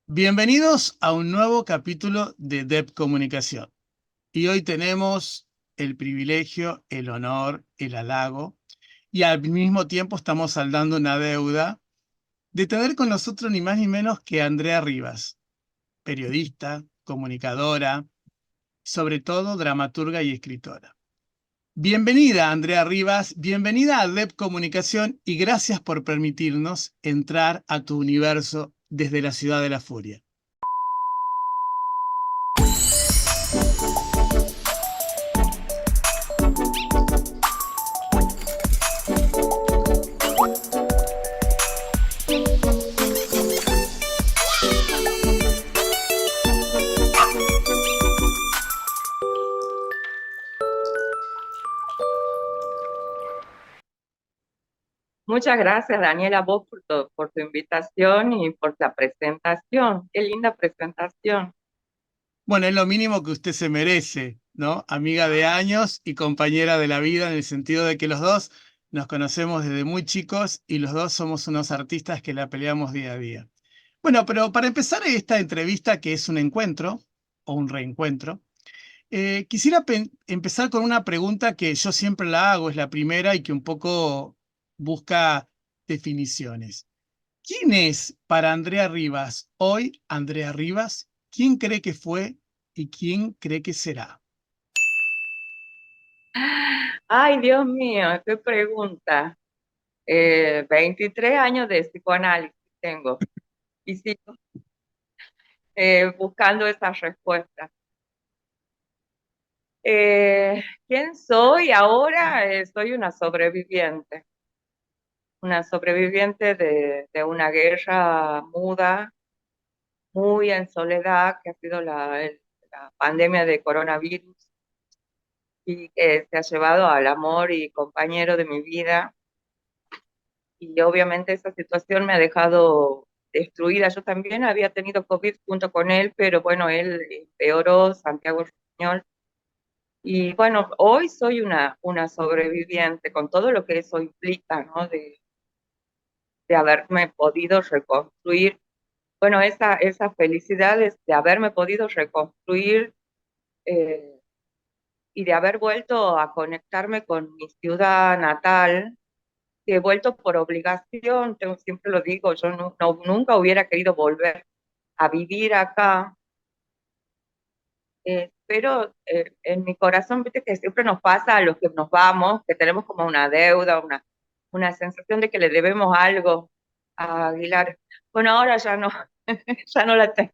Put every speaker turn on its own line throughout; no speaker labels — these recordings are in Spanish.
Bienvenidos a un nuevo capítulo de DEP Comunicación. Y hoy tenemos el privilegio, el honor, el halago y al mismo tiempo estamos saldando una deuda de tener con nosotros ni más ni menos que Andrea Rivas, periodista, comunicadora, sobre todo dramaturga y escritora. Bienvenida, Andrea Rivas, bienvenida a DEP Comunicación y gracias por permitirnos entrar a tu universo desde la Ciudad de la Furia.
Muchas gracias, Daniela, vos por tu invitación y por la presentación. Qué linda presentación.
Bueno, es lo mínimo que usted se merece, ¿no? Amiga de años y compañera de la vida en el sentido de que los dos nos conocemos desde muy chicos y los dos somos unos artistas que la peleamos día a día. Bueno, pero para empezar esta entrevista, que es un encuentro o un reencuentro, quisiera empezar con una pregunta que yo siempre la hago, es la primera y que un poco busca definiciones. ¿Quién es para Andrea Rivas hoy Andrea Rivas? ¿Quién cree que fue y quién cree que será?
Ay, Dios mío, qué pregunta. 23 años de psicoanálisis tengo y sigo buscando esas respuestas. ¿Quién soy ahora? Soy una sobreviviente de una guerra muda, muy en soledad, que ha sido la pandemia de coronavirus y que se ha llevado al amor y compañero de mi vida. Y obviamente esa situación me ha dejado destruida. Yo también había tenido COVID junto con él, pero bueno, él empeoró, Santiago Español. Y bueno, hoy soy una sobreviviente con todo lo que eso implica, ¿no? De haberme podido reconstruir. Bueno, esa felicidad de haberme podido reconstruir eh, y de haber vuelto a conectarme con mi ciudad natal, que he vuelto por obligación, siempre lo digo, yo nunca hubiera querido volver a vivir acá, pero en mi corazón, viste que siempre nos pasa a los que nos vamos, que tenemos como una deuda, una sensación de que le debemos algo a Aguilar. Bueno, ahora ya no, ya no la tengo.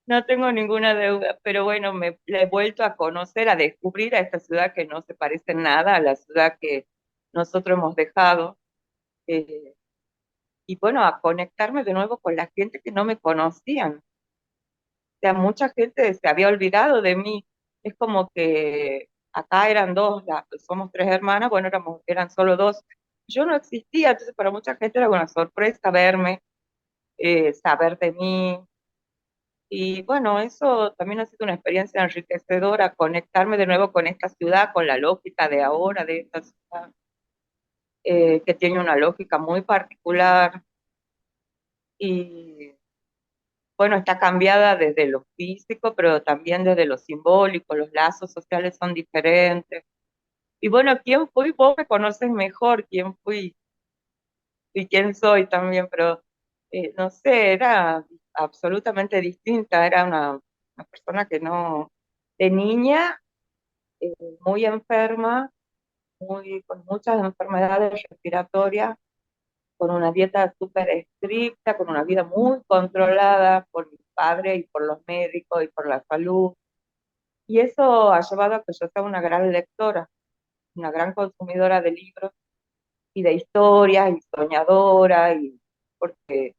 No tengo ninguna deuda, pero bueno, la he vuelto a conocer, a descubrir a esta ciudad que no se parece en nada a la ciudad que nosotros hemos dejado. eh, y bueno, a conectarme de nuevo con la gente que no me conocían. O sea, mucha gente se había olvidado de mí. Es como que acá eran dos, somos tres hermanas, bueno, eran solo dos. Yo no existía, entonces para mucha gente era una sorpresa verme, saber de mí. Y bueno, eso también ha sido una experiencia enriquecedora, conectarme de nuevo con esta ciudad, con la lógica de ahora de esta ciudad, que tiene una lógica muy particular. Y bueno, está cambiada desde lo físico, pero también desde lo simbólico, los lazos sociales son diferentes. Y bueno, ¿quién fui? Vos me conoces mejor quién fui y quién soy también, pero no sé, era absolutamente distinta, era una persona que no, de niña, eh, muy enferma, con muchas enfermedades respiratorias, con una dieta súper estricta, con una vida muy controlada por mi padre y por los médicos y por la salud. Y eso ha llevado a que yo sea una gran lectora, una gran consumidora de libros y de historias y soñadora, y porque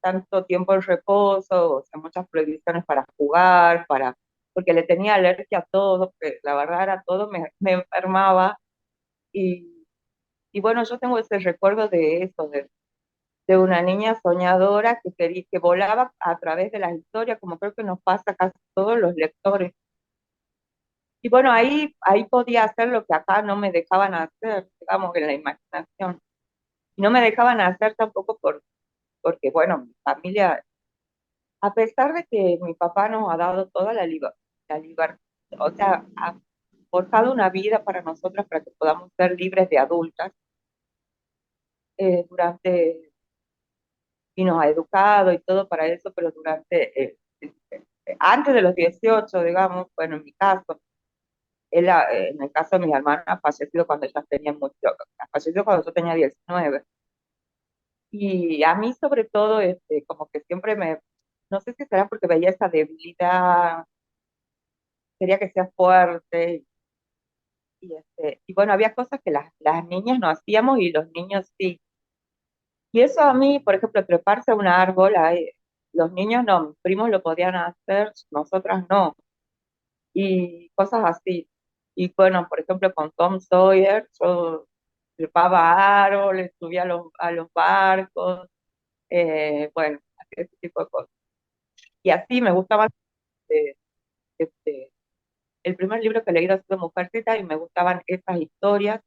tanto tiempo en reposo, o sea, muchas prohibiciones para jugar, porque le tenía alergia a todo, que la verdad era todo, me enfermaba. Y, y bueno, yo tengo ese recuerdo de eso, de una niña soñadora que volaba a través de las historias, como creo que nos pasa a casi todos los lectores. Y bueno, ahí podía hacer lo que acá no me dejaban hacer, digamos, en la imaginación. Y no me dejaban hacer tampoco porque bueno, mi familia, a pesar de que mi papá nos ha dado toda la libertad, o sea, ha forjado una vida para nosotras para que podamos ser libres de adultas, durante, y nos ha educado y todo para eso, pero antes de los 18 digamos, bueno, en mi caso, en el caso de mis hermanas, ha fallecido cuando ellas tenían mucho, falleció cuando yo tenía 19. Y a mí sobre todo, como que siempre no sé si será porque veía esa debilidad, quería que sea fuerte, y bueno, había cosas que las niñas no hacíamos y los niños sí. Y eso a mí, por ejemplo, treparse a un árbol, los niños no, mis primos lo podían hacer, nosotras no, y cosas así. Y bueno, por ejemplo, con Tom Sawyer, yo trepaba a árboles, subía a los barcos, bueno, ese tipo de cosas. Y así me gustaba, eh, este, el primer libro que he leído ha sido Mujercita y me gustaban esas historias,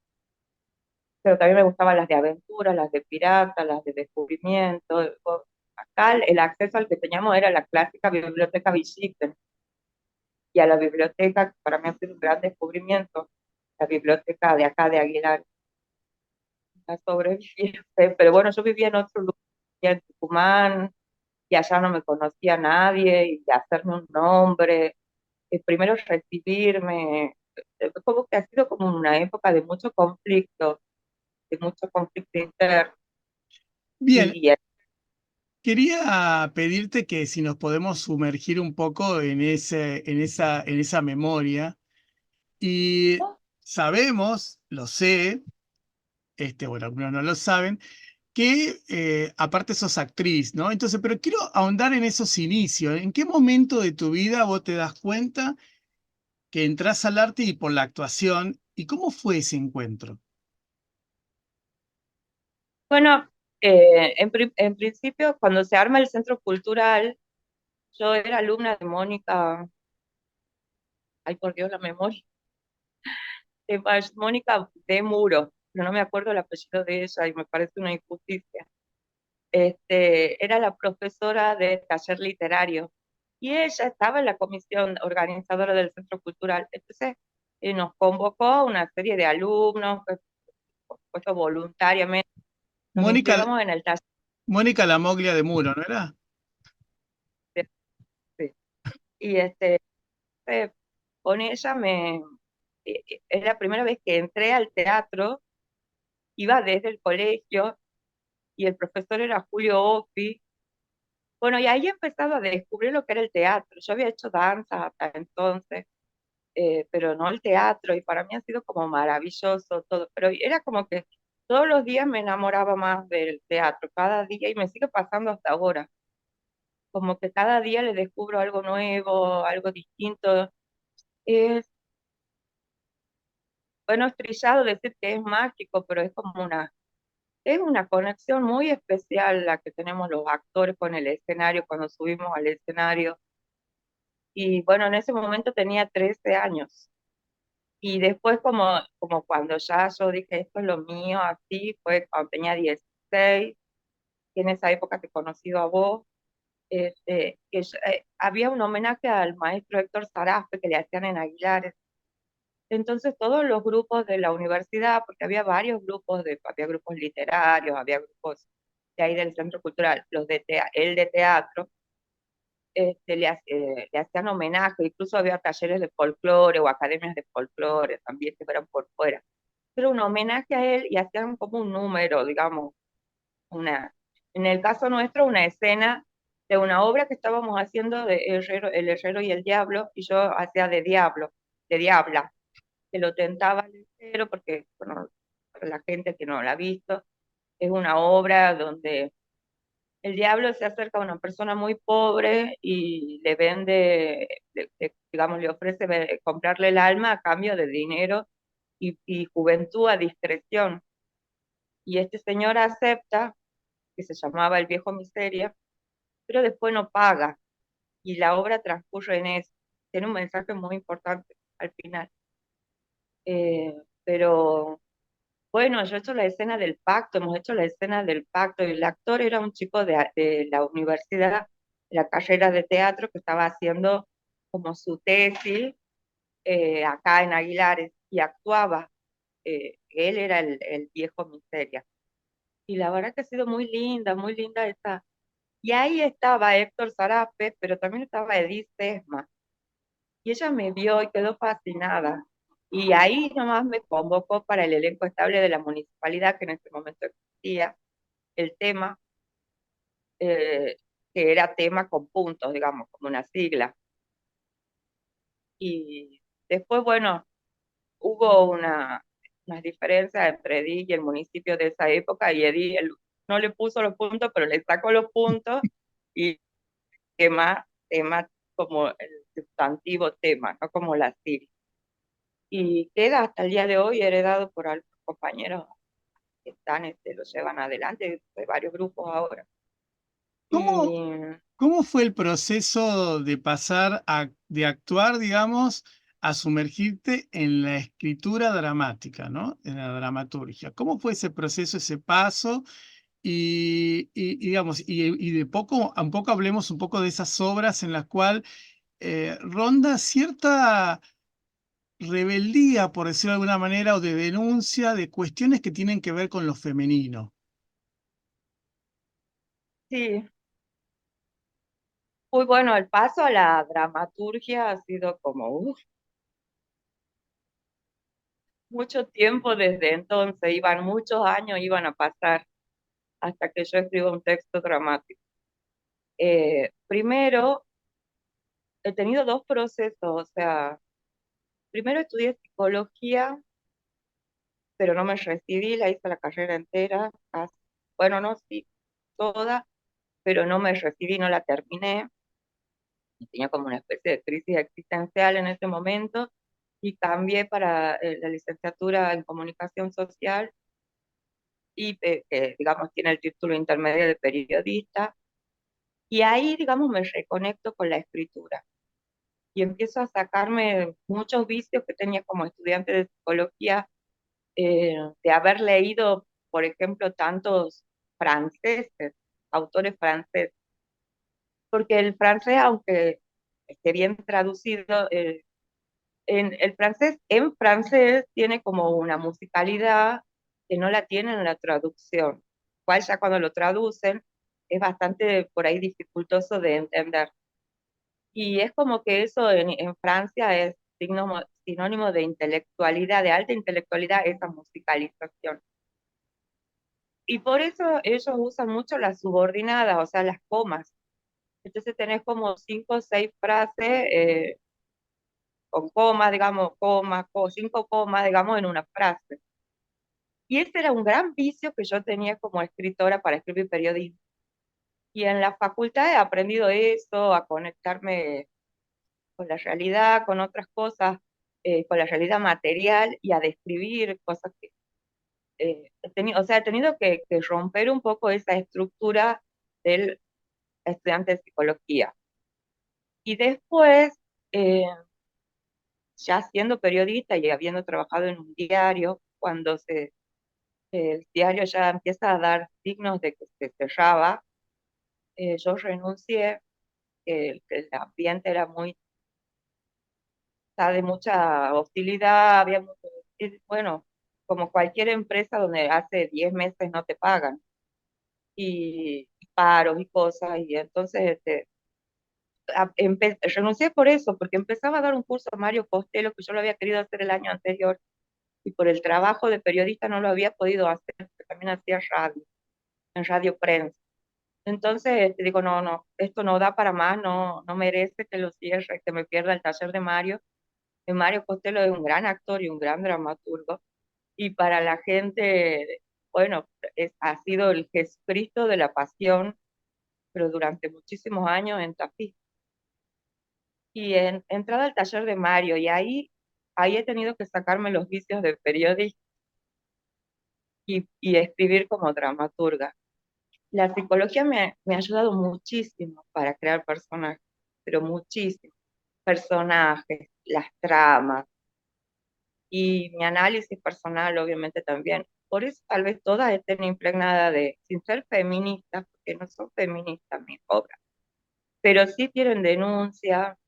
pero también me gustaban las de aventura, las de pirata, las de descubrimiento. Acá el acceso al que teníamos era la clásica biblioteca Villiquen, y a la biblioteca, que para mí ha sido un gran descubrimiento, la biblioteca de acá de Aguilar, la sobreviviente. Pero bueno, yo vivía en otro lugar, en Tucumán, y allá no me conocía nadie, y hacerme un nombre, primero recibirme, como que ha sido como una época de mucho conflicto interno.
Bien,
Y
quería pedirte que si nos podemos sumergir un poco en en esa memoria. Y sabemos, lo sé, bueno, algunos no lo saben, que aparte sos actriz, ¿no? Entonces, pero quiero ahondar en esos inicios. ¿En qué momento de tu vida vos te das cuenta que entras al arte y por la actuación? ¿Y cómo fue ese encuentro?
bueno, en principio, cuando se arma el centro cultural, yo era alumna de Mónica, ay por Dios la memoria, Mónica de Muro, pero no me acuerdo el apellido de ella y me parece una injusticia. Era la profesora de taller literario y ella estaba en la comisión organizadora del centro cultural. Entonces, nos convocó a una serie de alumnos, que, por supuesto, voluntariamente, nos
Mónica,
inscribimos en el taller.
Mónica Lamoglia de Muro, ¿no era?
Sí. Y eh, con ella es la primera vez que entré al teatro, iba desde el colegio y el profesor era Julio Oppi. Bueno, y ahí he empezado a descubrir lo que era el teatro. Yo había hecho danza hasta entonces, pero no el teatro, y para mí ha sido como maravilloso todo, pero era como que todos los días me enamoraba más del teatro, cada día, y me sigue pasando hasta ahora, como que cada día le descubro algo nuevo, algo distinto. Es, bueno, es trillado decir que es mágico, pero es como es una conexión muy especial la que tenemos los actores con el escenario cuando subimos al escenario. Y bueno, en ese momento tenía 13 años. Y después como cuando ya yo dije, esto es lo mío, así, fue cuando tenía 16, que en esa época te he conocido a vos, había un homenaje al maestro Héctor Sarafe que le hacían en Aguilares. Entonces todos los grupos de la universidad, porque había varios grupos, había grupos literarios, había grupos de ahí del centro cultural, el de teatro, le hacían homenaje, incluso había talleres de folclore o academias de folclore también que fueran por fuera. Pero un homenaje a él y hacían como un número, digamos, una, en el caso nuestro, una escena de una obra que estábamos haciendo de El Herrero y el Diablo, y yo hacía de diablo, de diabla, que lo tentaba el herrero, porque, bueno, para la gente que no la ha visto, es una obra donde el diablo se acerca a una persona muy pobre y le vende, digamos, le ofrece comprarle el alma a cambio de dinero y juventud a discreción. Y este señor acepta, que se llamaba El Viejo Miseria, pero después no paga. Y la obra transcurre en eso. Tiene un mensaje muy importante al final. Pero Bueno, yo he hecho la escena del pacto, hemos hecho la escena del pacto, y el actor era un chico de la universidad, de la carrera de teatro, que estaba haciendo como su tesis acá en Aguilares, y actuaba. Él era el viejo Miseria. Y la verdad que ha sido muy linda esa. Y ahí estaba Héctor Zarape, pero también estaba Edith Sesma. Y ella me vio y quedó fascinada. Y ahí nomás me convocó para el elenco estable de la municipalidad, que en ese momento existía, el tema, eh, que era tema con puntos, digamos, como una sigla. Y después, bueno, hubo unas diferencias entre Edith y el municipio de esa época, y Edith no le puso los puntos, pero le sacó los puntos, y tema como el sustantivo tema, no como la sigla. Y queda hasta el día de hoy heredado por algunos compañeros que están, lo llevan adelante, de varios grupos ahora.
¿Cómo,
Y
cómo fue el proceso de pasar de actuar, digamos, a sumergirte en la escritura dramática, ¿no? En la dramaturgia. ¿Cómo fue ese proceso, ese paso? Digamos, y de poco a un poco hablemos un poco de esas obras en las cuales ronda cierta rebeldía, por decirlo de alguna manera, o de denuncia de cuestiones que tienen que ver con lo femenino.
sí, muy bueno, el paso a la dramaturgia ha sido como mucho tiempo desde entonces, iban muchos años, iban a pasar hasta que yo escribo un texto dramático. Primero, he tenido dos procesos, o sea, primero estudié psicología, pero no me recibí, la hice la carrera entera, bueno, no, sí, toda, pero no me recibí, no la terminé, y tenía como una especie de crisis existencial en ese momento, y cambié para la licenciatura en comunicación social, y que, digamos, tiene el título intermedio de periodista, y ahí, digamos, me reconecto con la escritura, y empiezo a sacarme muchos vicios que tenía como estudiante de psicología, de haber leído, por ejemplo, tantos franceses, autores franceses, porque el francés, aunque esté bien traducido, el francés en francés tiene como una musicalidad que no la tiene en la traducción, cual ya cuando lo traducen es bastante por ahí dificultoso de entender. Y es como que eso en Francia es sinónimo de intelectualidad, de alta intelectualidad, esa musicalización. Y por eso ellos usan mucho las subordinadas, o sea, las comas. Entonces tenés como cinco o seis frases con comas, digamos, cinco comas, digamos, en una frase. Y ese era un gran vicio que yo tenía como escritora para escribir periodismo. Y en la facultad he aprendido eso, a conectarme con la realidad, con otras cosas, con la realidad material, y a describir cosas que o sea, he tenido que romper un poco esa estructura del estudiante de psicología. Y después, eh, ya siendo periodista y habiendo trabajado en un diario, cuando el diario ya empieza a dar signos de que se cerraba, yo renuncié, que el ambiente era muy, de mucha hostilidad, había mucho, bueno, como cualquier empresa donde hace 10 meses no te pagan, y paros y cosas, y entonces renuncié por eso, porque empezaba a dar un curso a Mario Costello, que yo lo había querido hacer el año anterior, y por el trabajo de periodista no lo había podido hacer, porque también hacía radio, en Radio Prensa. Entonces, te digo, no, no, esto no da para más, no, no merece que lo cierre, que me pierda el taller de Mario. Mario Costello es un gran actor y un gran dramaturgo, y para la gente, bueno, ha sido el Jesucristo de la pasión, pero durante muchísimos años en Tafí. Y entrada al taller de Mario, y ahí he tenido que sacarme los vicios de periodista y escribir como dramaturga. La psicología me ha ayudado muchísimo para crear personajes, pero muchísimo. Personajes, las tramas, y mi análisis personal, obviamente, también. por eso tal vez todas estén impregnadas de, sin ser feministas, porque no son feministas mis obras, pero sí tienen denuncia,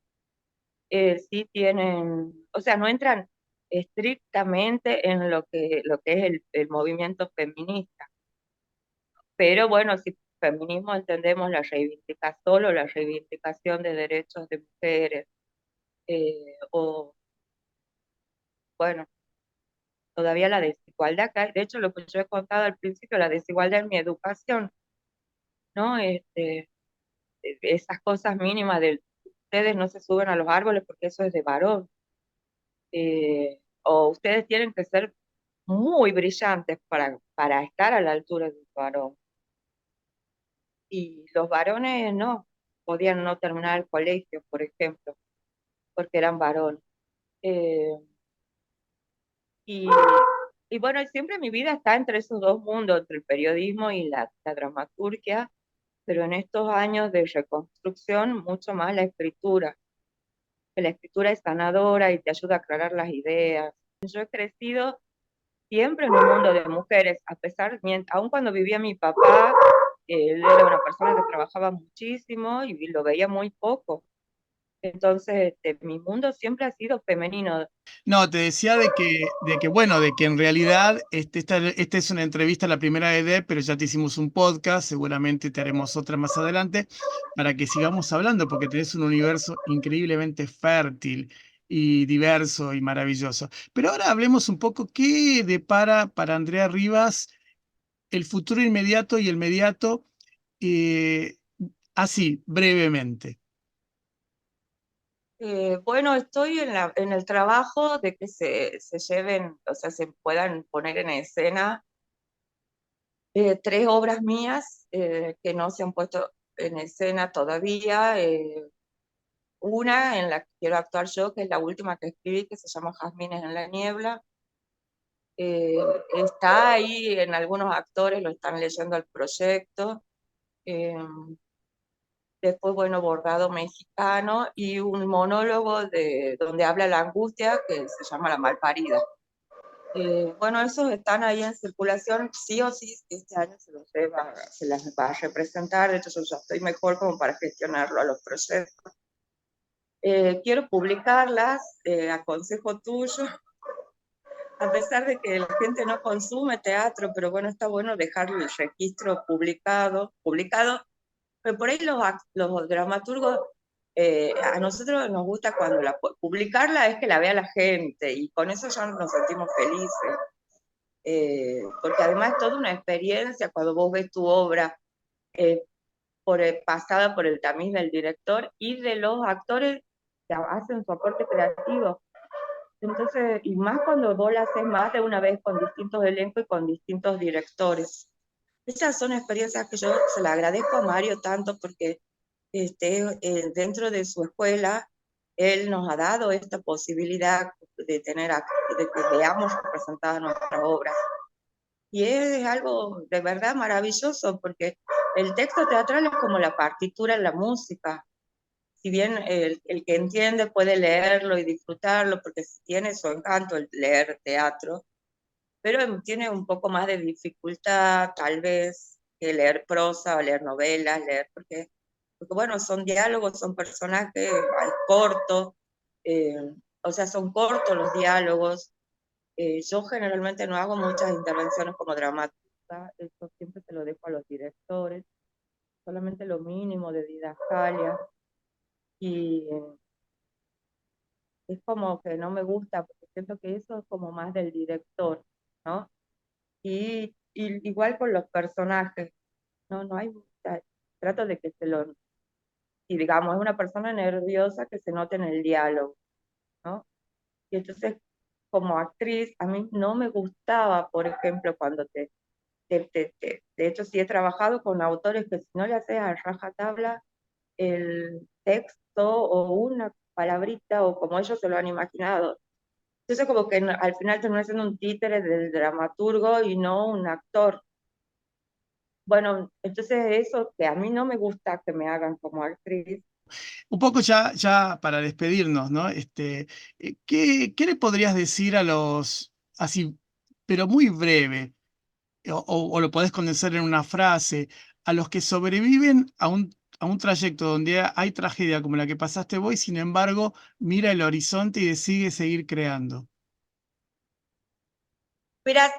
sí tienen, o sea, no entran estrictamente en lo que es el movimiento feminista. Pero bueno, si feminismo entendemos la reivindicación, solo la reivindicación de derechos de mujeres, o bueno, todavía la desigualdad que hay. De hecho, lo que yo he contado al principio, la desigualdad en mi educación, ¿no? Esas cosas mínimas de ustedes no se suben a los árboles porque eso es de varón, o ustedes tienen que ser muy brillantes para estar a la altura de un varón. Y los varones no, podían no terminar el colegio, por ejemplo, porque eran varones. Eh, y, y bueno, siempre mi vida está entre esos dos mundos, entre el periodismo y la dramaturgia, pero en estos años de reconstrucción, mucho más la escritura, que la escritura es sanadora y te ayuda a aclarar las ideas. Yo he crecido siempre en un mundo de mujeres, a pesar, aun cuando vivía mi papá, él era una persona que trabajaba muchísimo y lo veía muy poco. Entonces, mi mundo siempre ha sido femenino.
No, te decía bueno, de que en realidad esta es una entrevista, la primera de Deb, pero ya te hicimos un podcast, seguramente te haremos otra más adelante, para que sigamos hablando, porque tenés un universo increíblemente fértil y diverso y maravilloso. Pero ahora hablemos un poco qué depara para Andrea Rivas el futuro inmediato y el mediato, eh, así, brevemente.
Bueno, estoy en el trabajo de que se lleven, o sea, se puedan poner en escena tres obras mías que no se han puesto en escena todavía. Una en la que quiero actuar yo, que es la última que escribí, que se llama Jazmines en la niebla. Eh, Está ahí en algunos actores, lo están leyendo el proyecto. Eh, Después, bueno, Bordado Mexicano y un monólogo donde habla la angustia que se llama La Malparida. Bueno, esos están ahí en circulación, sí o sí, este año se las va a representar, de hecho yo ya estoy mejor como para gestionarlo a los proyectos. Quiero publicarlas, a consejo tuyo, a pesar de que la gente no consume teatro, pero bueno, está bueno dejar el registro publicado, pero por ahí los dramaturgos, a nosotros nos gusta cuando publicarla es que la vea la gente, y con eso ya nos sentimos felices. Porque además es toda una experiencia cuando vos ves tu obra eh, pasada por el tamiz del director y de los actores que hacen su aporte creativo. Entonces, y más cuando vos la haces más de una vez con distintos elencos y con distintos directores. Esas son experiencias que yo se las agradezco a Mario tanto porque dentro de su escuela él nos ha dado esta posibilidad de que veamos representadas nuestras obras. Y es algo de verdad maravilloso porque el texto teatral es como la partitura en la música. Si bien el que entiende puede leerlo y disfrutarlo, porque tiene su encanto el leer teatro, pero tiene un poco más de dificultad tal vez que leer prosa o leer novelas, porque bueno, son diálogos, son personajes cortos, eh, o sea, son cortos los diálogos. Yo generalmente no hago muchas intervenciones como dramaturga, eso siempre se lo dejo a los directores, solamente lo mínimo de didascalia, y es como que no me gusta, porque siento que eso es como más del director, ¿no? Y igual con los personajes, no hay mucha, trato de que y digamos, es una persona nerviosa que se note en el diálogo, ¿no? Y entonces, como actriz, a mí no me gustaba, por ejemplo, cuando de hecho, sí he trabajado con autores que si no le haces a rajatabla el texto o una palabrita o como ellos se lo han imaginado. Entonces, como que al final termina siendo un títere del dramaturgo y no un actor. Bueno, entonces eso que a mí no me gusta que me hagan como actriz.
Un poco ya para despedirnos, ¿no? ¿Qué le podrías decir a los, así, pero muy breve, o lo podés condensar en una frase, a los que sobreviven a un trayecto donde hay tragedia como la que pasaste vos, y sin embargo, mira el horizonte y decide seguir creando?
Mira,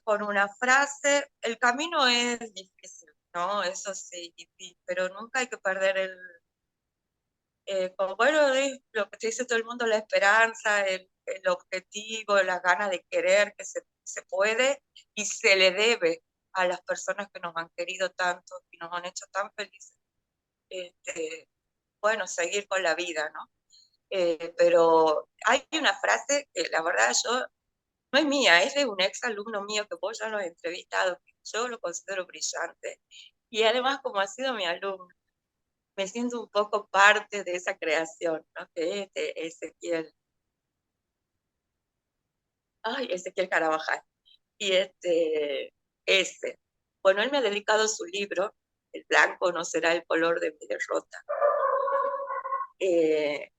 con una frase, el camino es difícil, ¿no? Eso sí, difícil, pero nunca hay que perder como bueno, es lo que te dice todo el mundo, la esperanza, el objetivo, las ganas de querer, que se puede y se le debe a las personas que nos han querido tanto y nos han hecho tan felices. Este, bueno, seguir con la vida, ¿no? Pero hay una frase que la verdad yo no es mía, es de un ex alumno mío que vos ya lo has entrevistado, que yo lo considero brillante. Y además, como ha sido mi alumno, me siento un poco parte de esa creación, ¿no? Que es de Ezequiel Carabajal. Y ese, bueno, él me ha dedicado su libro, El blanco no será el color de mi derrota, eh,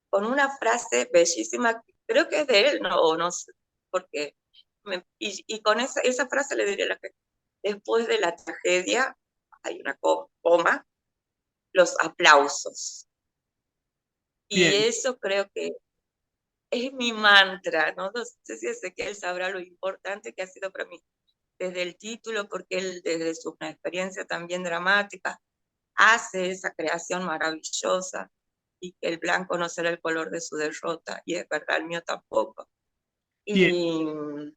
con una frase bellísima, creo que es de él, no, o no sé, porque, y con esa frase le diría a la gente, después de la tragedia, hay una coma, los aplausos. Y
Bien,
eso creo que es mi mantra, ¿no? No sé si Ezequiel sabrá lo importante que ha sido para mí desde el título, porque él desde su experiencia también dramática hace esa creación maravillosa y que el blanco no será el color de su derrota, y es verdad, el mío tampoco.
bien,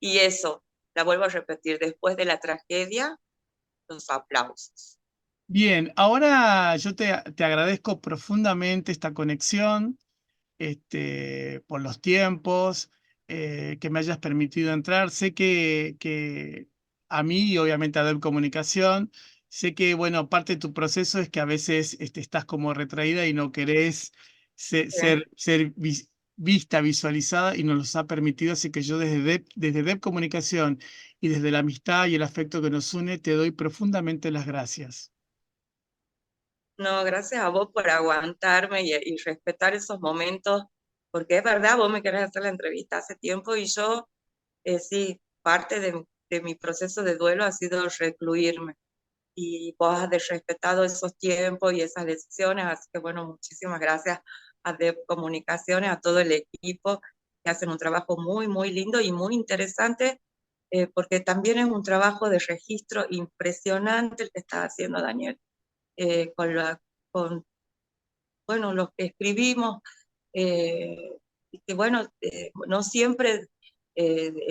Y, y eso, la vuelvo a repetir, después de la tragedia, los aplausos.
bien. Ahora yo te agradezco profundamente esta conexión, por los tiempos, que me hayas permitido entrar. Sé que a mí y obviamente a Deb Comunicación, sé que, bueno, parte de tu proceso es que a veces estás como retraída y no querés ser vista, visualizada, y nos los ha permitido. Así que yo desde Deb Comunicación y desde la amistad y el afecto que nos une, te doy profundamente las gracias.
No, gracias a vos por aguantarme y respetar esos momentos, porque es verdad, vos me querés hacer la entrevista hace tiempo y yo, sí, parte de mi proceso de duelo ha sido recluirme y vos has respetado esos tiempos y esas decisiones, así que bueno, muchísimas gracias a Deb Comunicaciones, a todo el equipo que hacen un trabajo muy, muy lindo y muy interesante, porque también es un trabajo de registro impresionante el que está haciendo Daniel, eh, con, la, con bueno, los que escribimos, y que bueno, no siempre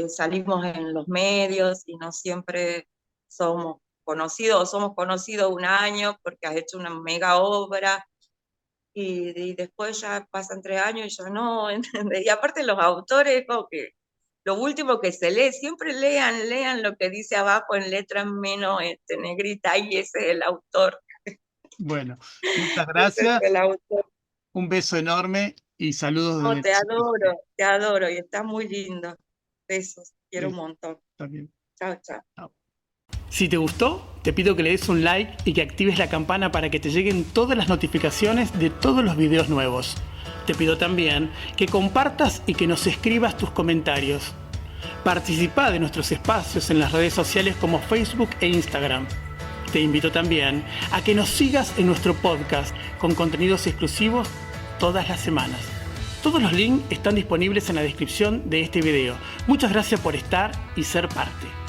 salimos en los medios y no siempre somos conocidos un año porque has hecho una mega obra y después ya pasan 3 años y ya no, ¿entendés? Y aparte los autores, como que lo último que se lee, siempre lean lo que dice abajo en letra menos negrita, y ese es el autor,
Bueno, muchas
ese es
gracias,
el autor.
un beso enorme y saludos
No,
desde Chile.
te adoro y estás muy lindo. Besos, quiero un
Besos
montón.
también.
Chao, chao.
Chao. Si te gustó, te pido que le des un like y que actives la campana para que te lleguen todas las notificaciones de todos los videos nuevos. Te pido también que compartas y que nos escribas tus comentarios. Participa de nuestros espacios en las redes sociales como Facebook e Instagram. Te invito también a que nos sigas en nuestro podcast con contenidos exclusivos todas las semanas. Todos los links están disponibles en la descripción de este video. Muchas gracias por estar y ser parte.